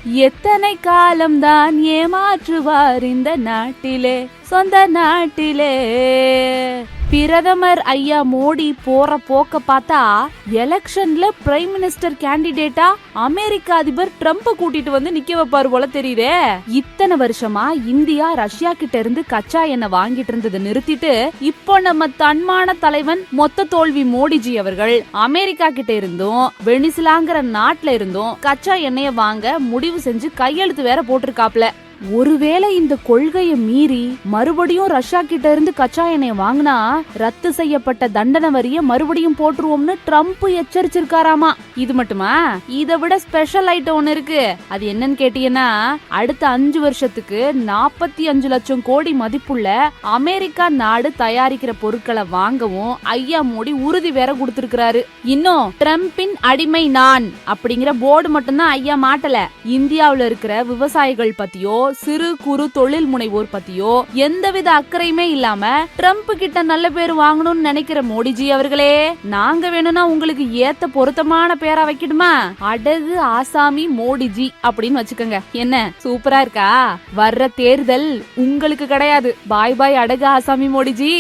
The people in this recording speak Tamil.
எத்தனை காலம்தான் ஏமாற்றுவார் இந்த நாட்டிலே, சொந்த நாட்டிலே. பிரதமர் ஐயா மோடி போற போக்க பார்த்தா எலெக்ஷன்ல பிரைம் மினிஸ்டர் கேண்டிடேட்டா அமெரிக்க அதிபர் ட்ரம்ப் கூட்டிட்டு வந்து நிக்க வைப்பாரு போல தெரியுதே. இத்தனை வருஷமா இந்தியா ரஷ்யா கிட்ட இருந்து கச்சா எண்ணெய் வாங்கிட்டு இருந்ததை நிறுத்திட்டு இப்போ நம்ம தன்மான தலைவன் மொத்த தோல்வி மோடிஜி அவர்கள் அமெரிக்கா கிட்ட இருந்தும் வெனிசுலாங்கிற நாட்டுல இருந்தும் கச்சா எண்ணெய வாங்க முடிவு செஞ்சு கையெழுத்து வேற போட்டிருக்காப்ல. ஒருவேளை இந்த கொள்கையை மீறி மறுபடியும் ரஷ்யா கிட்ட இருந்து கச்சா எண்ணெய் வாங்கினா ரத்து செய்யப்பட்ட தண்டனை வரிய மறுபடியும் போட்டுருவோம்னு ட்ரம்ப் எச்சரிச்சிருக்காராமா. இது மட்டுமா, இதை விட ஸ்பெஷல் ஐட்டம் ஒண்ணு இருக்கு. அது என்னன்னு கேட்டீங்கன்னா, அடுத்த 5 வருஷத்துக்கு 45 லட்சம் கோடி மதிப்புள்ள அமெரிக்கா நாடு தயாரிக்கிற பொருட்களை வாங்கவும் ஐயா மோடி உறுதி வேற கொடுத்திருக்கிறாரு. இன்னும் ட்ரம்பின் அடிமை நான் அப்படிங்கிற போர்டு மட்டும்தான் ஐயா மாட்டல. இந்தியாவுல இருக்கிற விவசாயிகள் பத்தியோ சிறு குறு தொழில் முனைவோர் பத்தியோ எந்தவித அக்கறையுமே இல்லாம ட்ரம்ப் கிட்ட நல்ல பேர் வாங்கணும்னு நினைக்கிற மோடிஜி அவர்களே, நாங்க வேணும்னா உங்களுக்கு ஏத்த பொருத்தமான பேரா வைக்கணுமா? அடகு ஆசாமி மோடிஜி அப்படின்னு வச்சுக்கோங்க. என்ன சூப்பரா இருக்கா? வர்ற தேர்தல் உங்களுக்கு கிடையாது. பாய் பாய் அடகு ஆசாமி மோடிஜி.